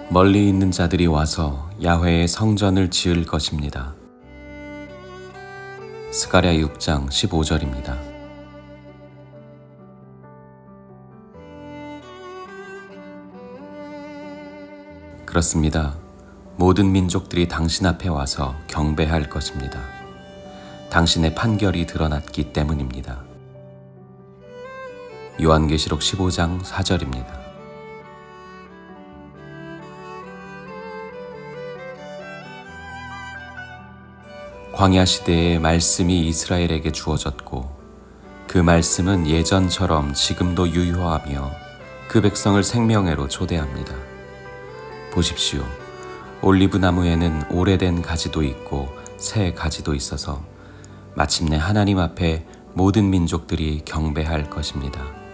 멀리 있는 자들이 와서 야훼의 성전을 지을 것입니다. 스가랴 6장 15절입니다. 그렇습니다. 모든 민족들이 당신 앞에 와서 경배할 것입니다. 당신의 판결이 드러났기 때문입니다. 요한계시록 15장 4절입니다. 광야 시대에 말씀이 이스라엘에게 주어졌고 그 말씀은 예전처럼 지금도 유효하며 그 백성을 생명회로 초대합니다. 보십시오. 올리브 나무에는 오래된 가지도 있고 새 가지도 있어서 마침내 하나님 앞에 모든 민족들이 경배할 것입니다.